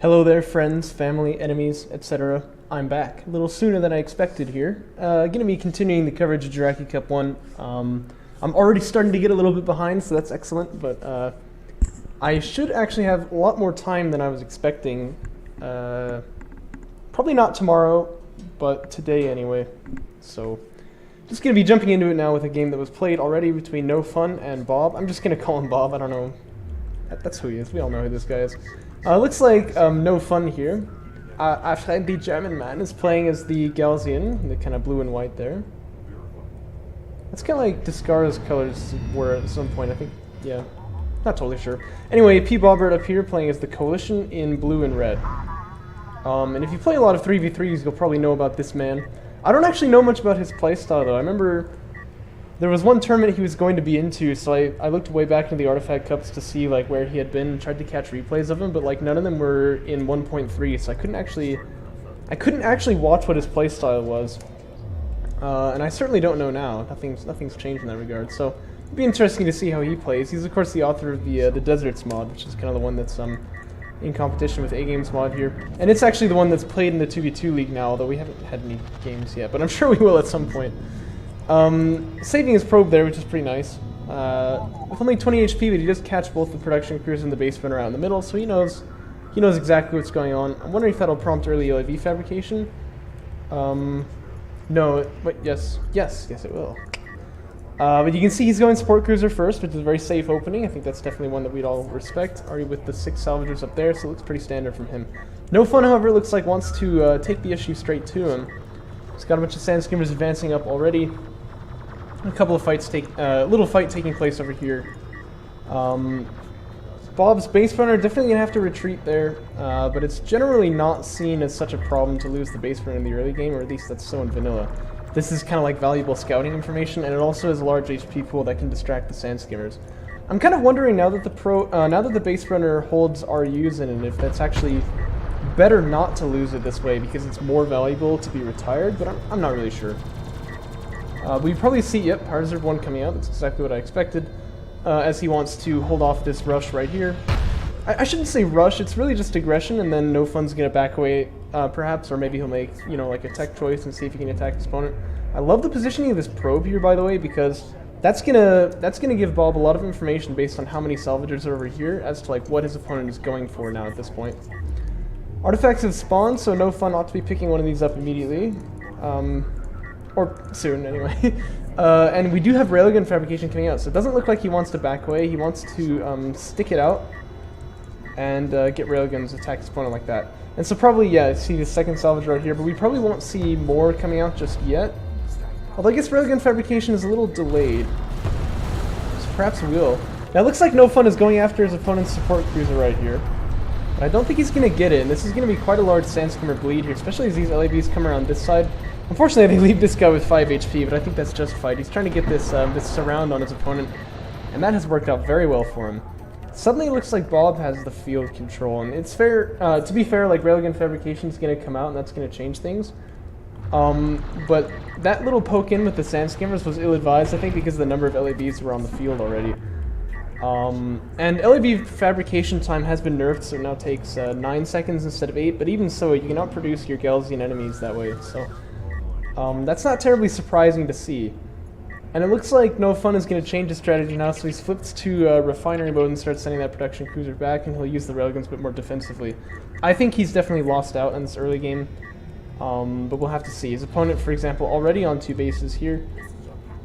Hello there, friends, family, enemies, etc. I'm back. A little sooner than I expected here. Gonna be continuing the coverage of Jaraci Cup 1. I'm already starting to get a little bit behind, so that's excellent, but I should actually have a lot more time than I was expecting. Probably not tomorrow, but today anyway. So, just gonna be jumping into it now with a game that was played already between NoFun and Bob. I'm just gonna call him Bob, I don't know. That's who he is, we all know who this guy is. Looks like NoFun here. A friendly German man is playing as the Gaussian, the kind of blue and white there. That's kind of like Discara's colors were at some point, I think. Yeah, not totally sure. Anyway, p.bobbert up here playing as the Coalition in blue and red. And if you play a lot of 3v3s, you'll probably know about this man. I don't actually know much about his playstyle though. I remember there was one tournament he was going to be into, so I looked way back into the Artifact Cups to see like where he had been and tried to catch replays of him, but like none of them were in 1.3, so I couldn't actually watch what his playstyle was. And I certainly don't know now. Nothing's changed in that regard. So it'd be interesting to see how he plays. He's of course the author of the Deserts mod, which is kind of the one that's in competition with A-Games mod here. And it's actually the one that's played in the 2v2 league now, although we haven't had any games yet, but I'm sure we will at some point. Saving his probe there, which is pretty nice. With only 20 HP, but he does catch both the production cruiser and the base runner out in the middle, so he knows exactly what's going on. I'm wondering if that'll prompt early LAV fabrication. No, but yes it will. But you can see he's going support cruiser first, which is a very safe opening. I think that's definitely one that we'd all respect. Already with the 6 salvagers up there, so it looks pretty standard from him. NoFun, however, looks like wants to take the issue straight to him. He's got a bunch of sand skimmers advancing up already. A couple of fights little fight taking place over here. Bob's base runner definitely gonna have to retreat there, but it's generally not seen as such a problem to lose the base runner in the early game, or at least that's so in vanilla. This is kind of like valuable scouting information, and it also has a large HP pool that can distract the sand skimmers. I'm kind of wondering now that the base runner holds RUs in it, if that's actually better not to lose it this way because it's more valuable to be retired, but I'm not really sure. We probably see, yep, Power Reserve 1 coming out. That's exactly what I expected, as he wants to hold off this rush right here. I shouldn't say rush, it's really just aggression, and then NoFun's gonna back away, perhaps, or maybe he'll make, you know, like a tech choice and see if he can attack his opponent. I love the positioning of this probe here, by the way, because that's gonna give Bob a lot of information based on how many salvagers are over here as to like what his opponent is going for now at this point. Artifacts have spawned, so NoFun ought to be picking one of these up immediately. Or soon, anyway. And we do have railgun fabrication coming out, so it doesn't look like he wants to back away. He wants to stick it out and get railguns, attack his opponent like that. And so probably, yeah, see the second salvage right here, but we probably won't see more coming out just yet. Although I guess railgun fabrication is a little delayed. So perhaps we will. Now it looks like NoFun is going after his opponent's support cruiser right here. But I don't think he's going to get it, and this is going to be quite a large sand skimmer bleed here, especially as these LAVs come around this side. Unfortunately, they leave this guy with 5 HP, but I think that's justified. He's trying to get this this surround on his opponent, and that has worked out very well for him. Suddenly, it looks like Bob has the field control, and it's fair. To be fair, like railgun fabrication is going to come out, and that's going to change things. But that little poke in with the sand skimmers was ill-advised, I think, because the number of LAVs were on the field already. And LAV fabrication time has been nerfed, so it now takes 9 seconds instead of 8. But even so, you cannot produce your Gaussian enemies that way. So. That's not terribly surprising to see. And it looks like NoFun is going to change his strategy now, so he's flipped to refinery mode and starts sending that production cruiser back, and he'll use the railguns a bit more defensively. I think he's definitely lost out in this early game, but we'll have to see. His opponent, for example, already on 2 bases here.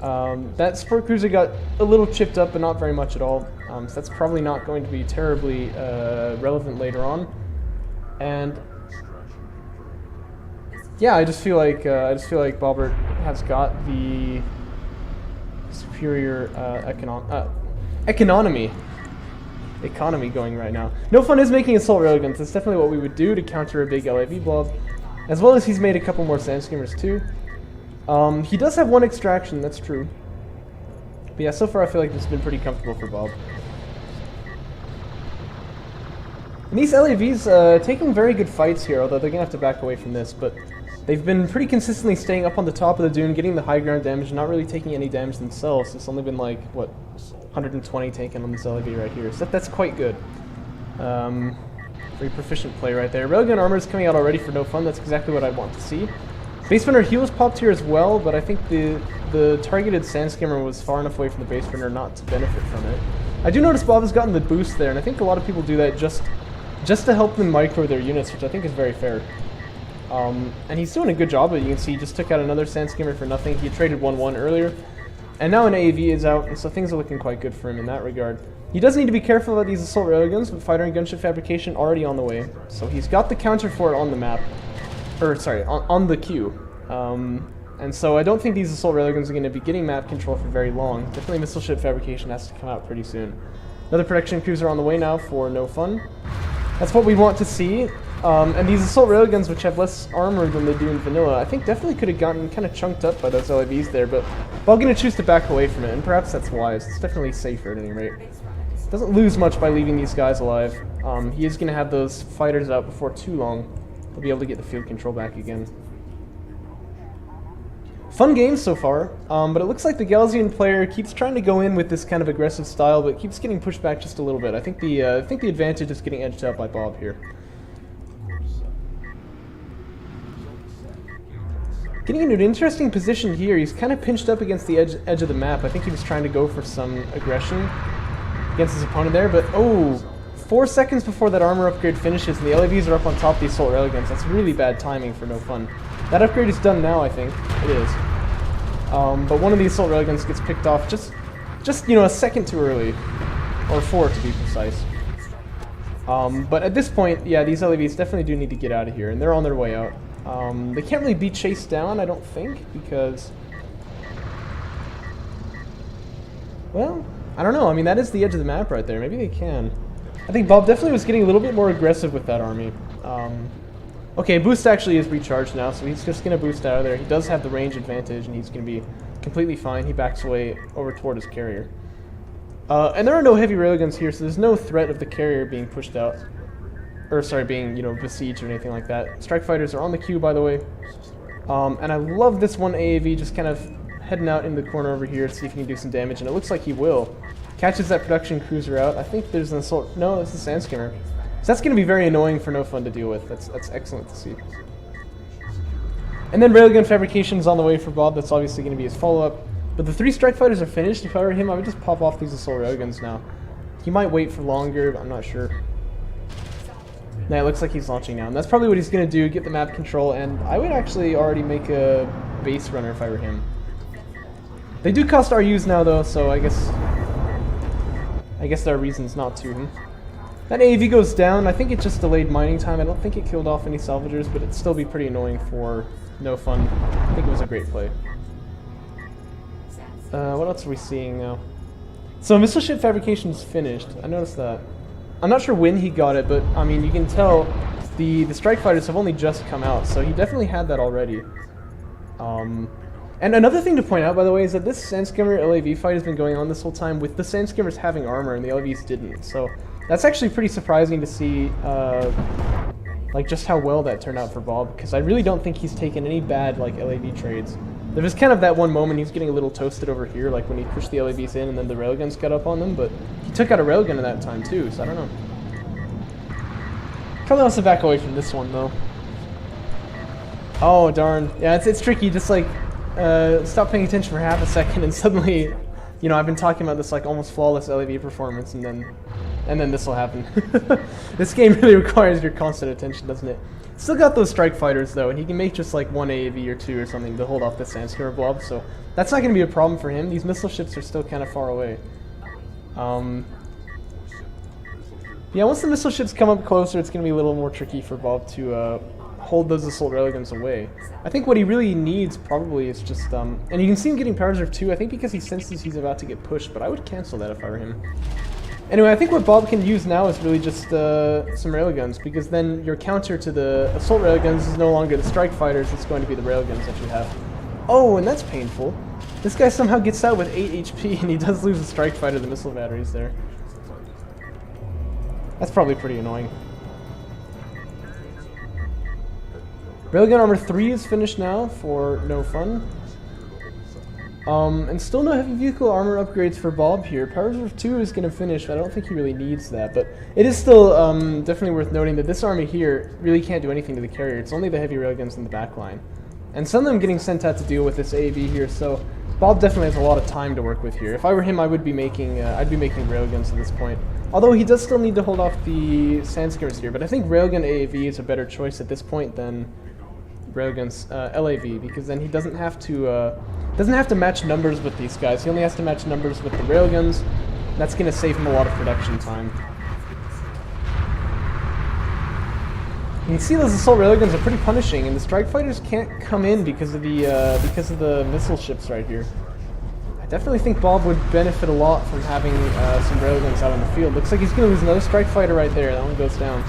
That support cruiser got a little chipped up, but not very much at all, so that's probably not going to be terribly relevant later on. And yeah, I just feel like Bobbert has got the superior economy going right now. NoFun is making assault railguns. That's definitely what we would do to counter a big LAV blob, as well as he's made a couple more sand skimmers too. He does have 1 extraction, that's true. But yeah, so far I feel like this has been pretty comfortable for Bob. And these LAVs taking very good fights here, although they're gonna have to back away from this, but they've been pretty consistently staying up on the top of the dune, getting the high ground damage, not really taking any damage themselves. It's only been like, what, 120 taken on this LAV right here, so that's quite good. For Very proficient play right there. Railgun armor is coming out already for NoFun. That's exactly what I want to see. Base runner heals popped here as well, but I think the targeted sand skimmer was far enough away from the base runner not to benefit from it. I do notice Bob has gotten the boost there, and I think a lot of people do that just to help them micro their units, which I think is very fair. And he's doing a good job, but you can see he just took out another sand skimmer for nothing. He traded 1-1 earlier, and now an AAV is out, and so things are looking quite good for him in that regard. He does need to be careful about these assault railguns, but fighter and gunship fabrication already on the way. So he's got the counter for it on the map, or sorry, on the queue. And so I don't think these assault railguns are going to be getting map control for very long. Definitely missile ship fabrication has to come out pretty soon. Another production cruiser on the way now for NoFun. That's what we want to see. And these assault railguns, which have less armor than they do in vanilla, I think definitely could have gotten kind of chunked up by those LAVs there, but Bob's going to choose to back away from it, and perhaps that's wise. It's definitely safer at any rate. Doesn't lose much by leaving these guys alive. He is going to have those fighters out before too long. He'll be able to get the field control back again. Fun game so far, but it looks like the Galzian player keeps trying to go in with this kind of aggressive style, but keeps getting pushed back just a little bit. I think the advantage is getting edged out by Bob here. Getting into an interesting position here. He's kind of pinched up against the edge of the map. I think he was trying to go for some aggression against his opponent there, but oh, 4 seconds before that armor upgrade finishes and the LAVs are up on top of the assault railguns. That's really bad timing for NoFun. That upgrade is done now, I think. It is. But one of the assault railguns gets picked off just you know, a second too early. Or 4 to be precise. But at this point, yeah, these LAVs definitely do need to get out of here, and they're on their way out. They can't really be chased down, I don't think, because... well, I don't know. I mean, that is the edge of the map right there. Maybe they can. I think Bob definitely was getting a little bit more aggressive with that army. Okay, boost actually is recharged now, so he's just going to boost out of there. He does have the range advantage, and he's going to be completely fine. He backs away over toward his carrier. And there are no heavy railguns here, so there's no threat of the carrier being pushed out. Or, sorry, being, you know, besieged or anything like that. Strike fighters are on the queue, by the way. And I love this one AAV just kind of heading out in the corner over here to see if he can do some damage, and it looks like he will. Catches that production cruiser out. I think there's an assault... no, it's the sand skimmer. So that's going to be very annoying for NoFun to deal with. That's excellent to see. And then railgun fabrication is on the way for Bob. That's obviously going to be his follow-up. But the 3 strike fighters are finished. If I were him, I would just pop off these assault railguns now. He might wait for longer, but I'm not sure. Nah, it looks like he's launching now. And that's probably what he's going to do, get the map control, and I would actually already make a base runner if I were him. They do cost RUs now, though, so I guess there are reasons not to. That AAV goes down. I think it just delayed mining time. I don't think it killed off any salvagers, but it'd still be pretty annoying for NoFun. I think it was a great play. What else are we seeing now? So missile ship fabrication is finished. I noticed that. I'm not sure when he got it, but I mean, you can tell the strike fighters have only just come out, so he definitely had that already. And another thing to point out, by the way, is that this sand skimmer LAV fight has been going on this whole time with the sand skimmers having armor and the LAVs didn't. So that's actually pretty surprising to see, like just how well that turned out for Bob, because I really don't think he's taken any bad like LAV trades. There was kind of that one moment he was getting a little toasted over here, like when he pushed the LAVs in and then the railguns got up on them, but he took out a railgun at that time too, so I don't know. Probably wants to back away from this one though. Oh darn, yeah, it's tricky. Just like stop paying attention for half a second and suddenly, you know, I've been talking about this like almost flawless LAV performance, and then this will happen. This game really requires your constant attention, doesn't it? Still got those strike fighters though, and he can make just like 1 AAV or 2 or something to hold off the sand skimmer blob, so that's not going to be a problem for him. These missile ships are still kind of far away. Yeah, once the missile ships come up closer, it's going to be a little more tricky for Bob to hold those assault railguns away. I think what he really needs probably is just, and you can see him getting power reserve too, I think because he senses he's about to get pushed, but I would cancel that if I were him. Anyway, I think what Bob can use now is really just some railguns, because then your counter to the assault railguns is no longer the strike fighters, it's going to be the railguns that you have. Oh, and that's painful. This guy somehow gets out with 8 HP, and he does lose the strike fighter, the missile batteries there. That's probably pretty annoying. Railgun armor 3 is finished now for NoFun. And still no heavy vehicle armor upgrades for Bob here. Power Reserve 2 is going to finish, but I don't think he really needs that. But it is still definitely worth noting that this army here really can't do anything to the carrier. It's only the heavy railguns in the back line. And some of them getting sent out to deal with this AAV here, so Bob definitely has a lot of time to work with here. If I were him, I would be making, I'd be making railguns at this point. Although he does still need to hold off the Sandskimmers here, but I think railgun AAV is a better choice at this point than railguns LAV, because then he doesn't have to match numbers with these guys. He only has to match numbers with the railguns. That's going to save him a lot of production time. You can see those assault railguns are pretty punishing, and the strike fighters can't come in because of the missile ships right here. I definitely think Bob would benefit a lot from having some railguns out on the field. Looks like he's going to lose another strike fighter right there. That one goes down.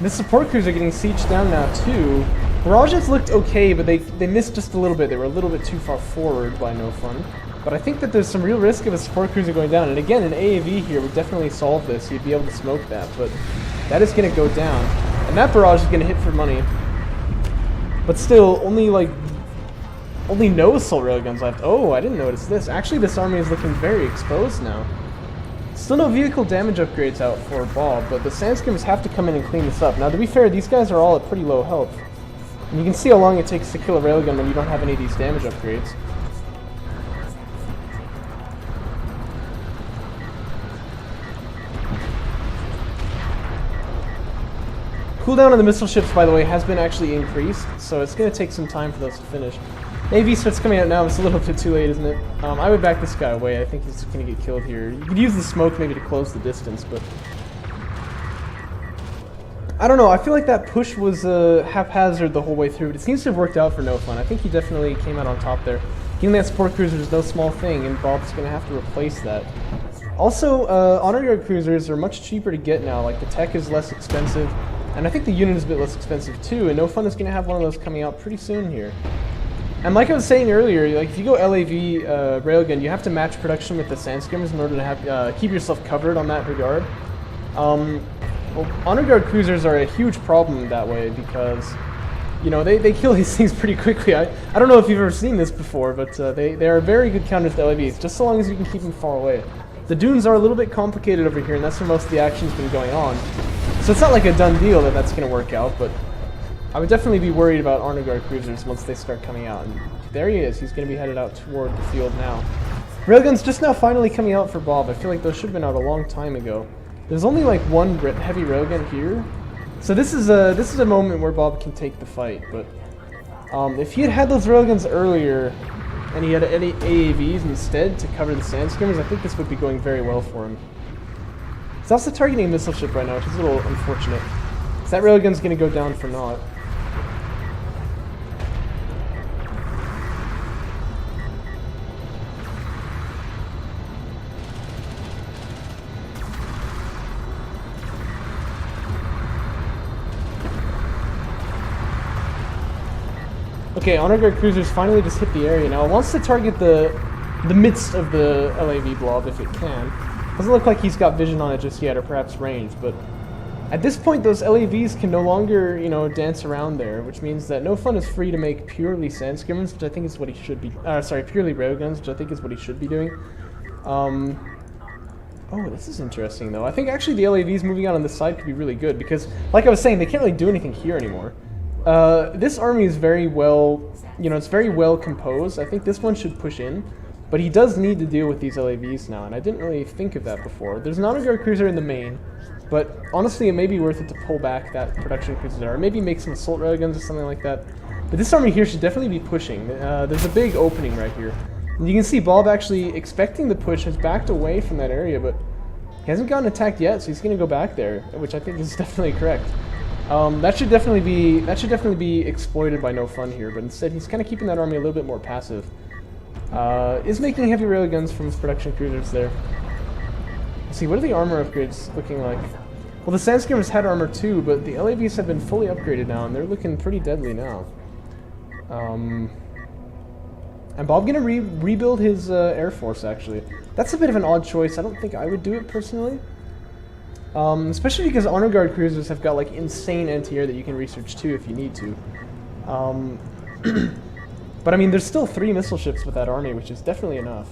The support crews are getting sieged down now too. Barrages looked okay, but they missed just a little bit. They were a little bit too far forward by NoFun. But I think that there's some real risk of a support cruiser going down. And again, an AAV here would definitely solve this. You'd be able to smoke that, but that is going to go down. And that barrage is going to hit for money. But still, only no assault railguns left. Oh, I didn't notice this. Actually, this army is looking very exposed now. Still no vehicle damage upgrades out for Bob, but the Sandskimmers have to come in and clean this up. Now, to be fair, these guys are all at pretty low health. And you can see how long it takes to kill a railgun when you don't have any of these damage upgrades. Cooldown on the missile ships, by the way, has been actually increased, so it's going to take some time for those to finish. AV starts coming out now. It's a little bit too late, isn't it? I would back this guy away. I think he's going to get killed here. You could use the smoke maybe to close the distance, but I don't know. I feel like that push was haphazard the whole way through, but it seems to have worked out for NoFun. I think he definitely came out on top there. Getting that support cruiser is no small thing, and Bob's going to have to replace that. Also, honor guard cruisers are much cheaper to get now. Like, the tech is less expensive, and I think the unit is a bit less expensive too, and NoFun is going to have one of those coming out pretty soon here. And like I was saying earlier, like if you go LAV railgun, you have to match production with the Sandskimmers in order to have keep yourself covered on that regard. Well, honor guard cruisers are a huge problem that way because, you know, they kill these things pretty quickly. I don't know if you've ever seen this before, but they are very good counters to LAVs, just so long as you can keep them far away. The dunes are a little bit complicated over here, and that's where most of the action's been going on. So it's not like a done deal that that's going to work out, but I would definitely be worried about honor guard cruisers once they start coming out. And there he is. He's going to be headed out toward the field now. Railguns just now finally coming out for Bob. I feel like those should have been out a long time ago. There's only like one heavy railgun here, so this is a moment where Bob can take the fight. But if he had had those railguns earlier, and he had any AAVs instead to cover the Sandskimmers, I think this would be going very well for him. He's also targeting a missile ship right now, which is a little unfortunate. So that railgun's going to go down for naught. Okay, honor guard cruisers finally just hit the area now. It wants to target the midst of the LAV blob if it can. Doesn't look like he's got vision on it just yet, or perhaps range, but at this point those LAVs can no longer, you know, dance around there, which means that NoFun is free to make purely Sandskimmers, which I think is what he should be, purely railguns, which I think is what he should be doing. Oh, this is interesting though. I think actually the LAVs moving out on this side could be really good, because like I was saying, they can't really do anything here anymore. This army is very well, you know, it's very well composed. I think this one should push in, but he does need to deal with these LAVs now, and I didn't really think of that before. There's an honor guard cruiser in the main, but honestly it may be worth it to pull back that production cruiser there, or maybe make some assault railguns or something like that. But this army here should definitely be pushing. There's a big opening right here. And you can see Bob actually expecting the push has backed away from that area, but he hasn't gotten attacked yet, so he's going to go back there, which I think is definitely correct. That should definitely be exploited by NoFun here, but instead he's kind of keeping that army a little bit more passive. Is making heavy railguns from his production cruisers there. Let's see, what are the armor upgrades looking like? Well, the Sandskimmers had armor too, but the LAVs have been fully upgraded now, and they're looking pretty deadly now. And Bob gonna rebuild his Air Force, actually. That's a bit of an odd choice. I don't think I would do it personally. Especially because honor guard cruisers have got like insane anti-air that you can research too if you need to. But I mean, there's still 3 missile ships with that army, which is definitely enough.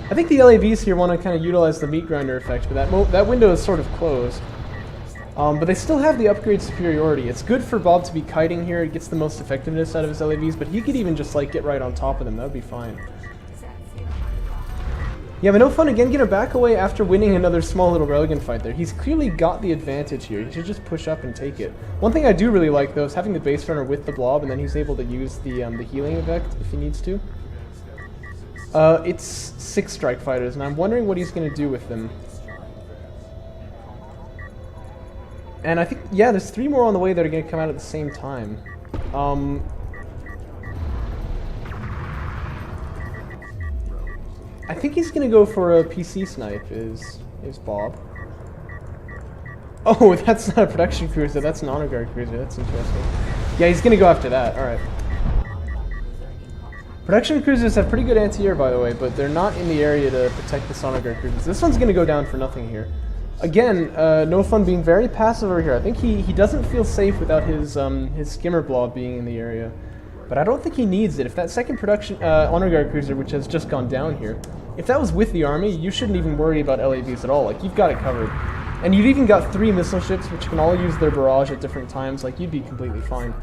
I think the LAVs here want to kind of utilize the meat grinder effect, but that window is sort of closed. But they still have the upgrade superiority. It's good for Bob to be kiting here. It gets the most effectiveness out of his LAVs, but he could even just like get right on top of them. That would be fine. Yeah, but NoFun again gonna back away after winning another small little railgun fight there. He's clearly got the advantage here. He should just push up and take it. One thing I do really like though is having the base runner with the blob, and then he's able to use the healing effect if he needs to. It's 6 strike fighters, and I'm wondering what he's gonna do with them. And I think, yeah, there's 3 more on the way that are gonna come out at the same time. I think he's gonna go for a PC snipe, is Bob. Oh, that's not a production cruiser, that's an honor guard cruiser, that's interesting. Yeah, he's gonna go after that, alright. Production cruisers have pretty good anti-air, by the way, but they're not in the area to protect the honor guard cruisers. This one's gonna go down for nothing here. Again, NoFun being very passive over here. I think he doesn't feel safe without his skimmer blob being in the area. But I don't think he needs it. If that second production honor guard cruiser, which has just gone down here, if that was with the army, you shouldn't even worry about LAVs at all. Like, you've got it covered. And you've even got 3 missile ships, which can all use their barrage at different times. Like, you'd be completely fine.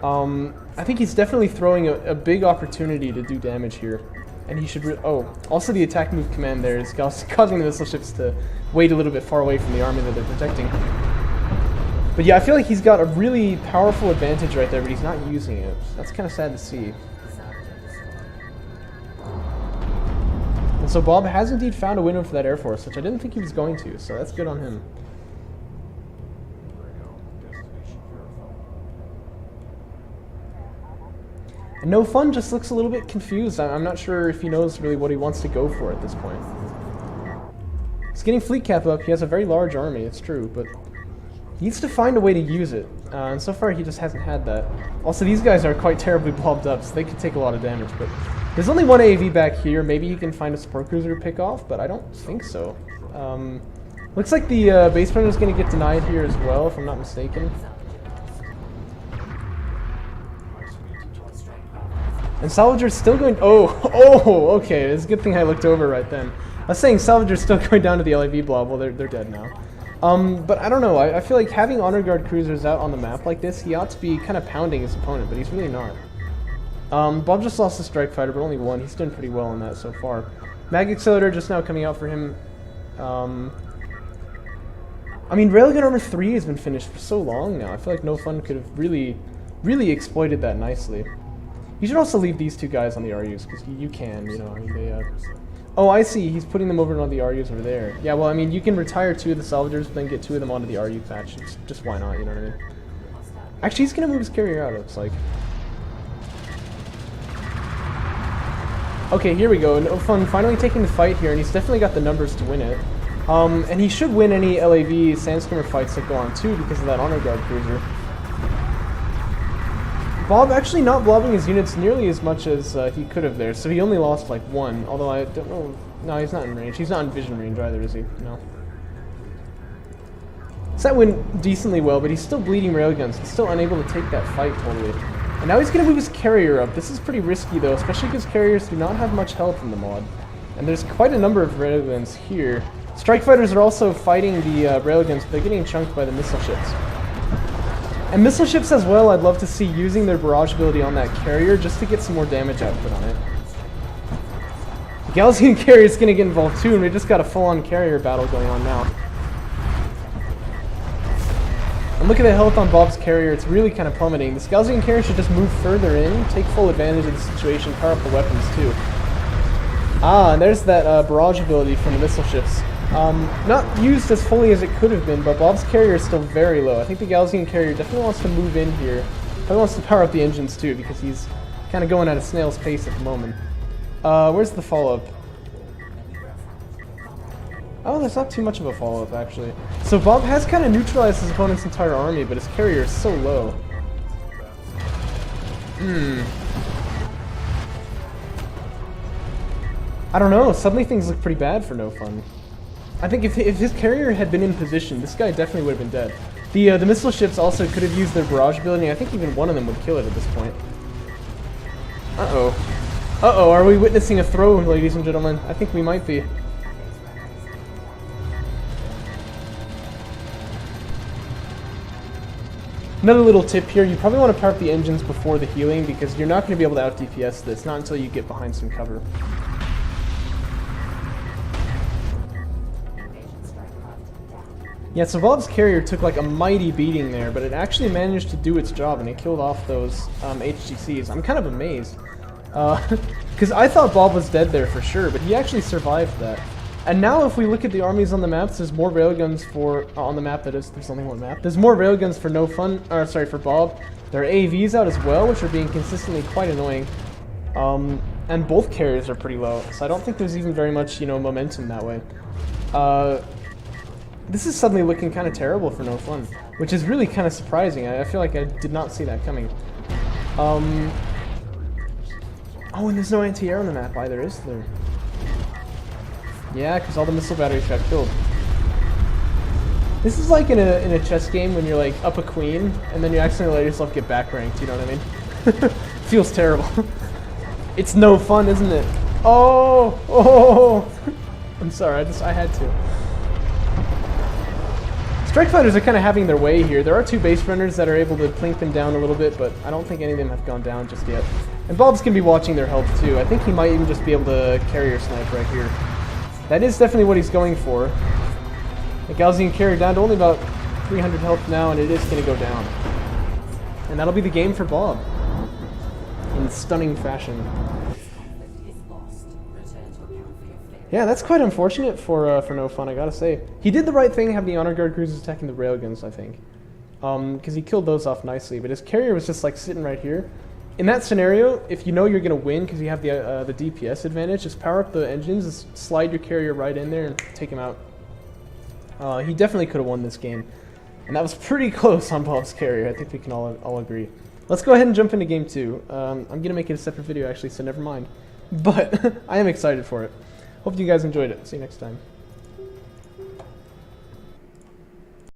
I think he's definitely throwing a big opportunity to do damage here. And he should oh, also the attack move command there is causing the missile ships to wait a little bit far away from the army that they're protecting. But yeah, I feel like he's got a really powerful advantage right there, but he's not using it. That's kind of sad to see. And so Bob has indeed found a window for that Air Force, which I didn't think he was going to, so that's good on him. And NoFun just looks a little bit confused. I'm not sure if he knows really what he wants to go for at this point. He's getting fleet cap up. He has a very large army, it's true, but he needs to find a way to use it. And so far he just hasn't had that. Also, these guys are quite terribly blobbed up, so they could take a lot of damage. But there's only 1 AAV back here. Maybe he can find a support cruiser to pick off, but I don't think so. Looks like the base runner is going to get denied here as well, if I'm not mistaken. And Salvager's still going... Oh, okay. It's a good thing I looked over right then. I was saying Salvager's still going down to the LAV blob. Well, they're dead now. But I don't know. I feel like having honor guard cruisers out on the map like this, he ought to be kind of pounding his opponent, but he's really not. Bob just lost a strike fighter, but only 1. He's done pretty well on that so far. Mag Accelerator just now coming out for him. I mean, Railgun Armor 3 has been finished for so long now. I feel like NoFun could have really exploited that nicely. You should also leave these 2 guys on the RUs, because you can, you know, I mean, they, Oh, I see, he's putting them over on the RUs over there. Yeah, well, I mean, you can retire 2 of the Salvagers, but then get 2 of them onto the RU patch. Just why not, you know what I mean? Actually, he's gonna move his carrier out, it looks like. Okay, here we go. NoFun finally taking the fight here, and he's definitely got the numbers to win it. And he should win any LAV Sandskimmer fights that go on too, because of that honor guard cruiser. Bob actually not blobbing his units nearly as much as he could have there, so he only lost like 1, although I don't know... No, he's not in range. He's not in vision range either, is he? No. So that went decently well, but he's still bleeding railguns. He's still unable to take that fight totally. And now he's going to move his carrier up. This is pretty risky though, especially because carriers do not have much health in the mod. And there's quite a number of railguns here. Strike fighters are also fighting the railguns, but they're getting chunked by the missile ships. And missile ships as well, I'd love to see using their barrage ability on that carrier just to get some more damage output on it. The Galician carrier is going to get involved too, and we just got a full-on carrier battle going on now. And look at the health on Bob's carrier, it's really kind of plummeting. The Galician carrier should just move further in, take full advantage of the situation, power up the weapons too. Ah, and there's that barrage ability from the missile ships. Not used as fully as it could have been, but Bob's carrier is still very low. I think the Galician carrier definitely wants to move in here. Probably wants to power up the engines too, because he's kind of going at a snail's pace at the moment. Where's the follow-up? Oh, that's not too much of a follow-up, actually. So Bob has kind of neutralized his opponent's entire army, but his carrier is so low. I don't know, suddenly things look pretty bad for NoFun. I think if his carrier had been in position, this guy definitely would have been dead. The missile ships also could have used their barrage ability. I think even one of them would kill it at this point. Uh-oh. Uh-oh, are we witnessing a throw, ladies and gentlemen? I think we might be. Another little tip here, you probably want to power up the engines before the healing because you're not going to be able to out-DPS this, not until you get behind some cover. Yeah, so Bob's carrier took like a mighty beating there, but it actually managed to do its job and it killed off those HGCs. I'm kind of amazed. Because I thought Bob was dead there for sure, but he actually survived that. And now if we look at the armies on the maps, there's more railguns for... on the map that is, there's only one map. There's more railguns for NoFun, or sorry, for Bob. There are AVs out as well, which are being consistently quite annoying. And both carriers are pretty low, so I don't think there's even very much, you know, momentum that way. This is suddenly looking kind of terrible for NoFun, which is really kind of surprising. I feel like I did not see that coming. Oh, and there's no anti-air on the map either, is there? Yeah, because all the missile batteries got killed. This is like in a chess game when you're like up a queen, and then you accidentally let yourself get back ranked, you know what I mean? Feels terrible. It's no fun, isn't it? Oh! Oh! I'm sorry, I had to. Strike fighters are kind of having their way here. There are two base runners that are able to plink them down a little bit, but I don't think any of them have gone down just yet. And Bob's going to be watching their health too. I think he might even just be able to carrier snipe right here. That is definitely what he's going for. The Gaussian carrier down to only about 300 health now, and it is going to go down. And that'll be the game for Bob. In stunning fashion. Yeah, that's quite unfortunate for NoFun, I gotta say. He did the right thing, having the honor guard cruisers attacking the railguns, I think. Because he killed those off nicely, but his carrier was just like sitting right here. In that scenario, if you know you're gonna win because you have the DPS advantage, just power up the engines, just slide your carrier right in there and take him out. He definitely could have won this game. And that was pretty close on Bob's carrier, I think we can all agree. Let's go ahead and jump into game 2. I'm gonna make it a separate video actually, so never mind. But I am excited for it. Hope you guys enjoyed it. See you next time.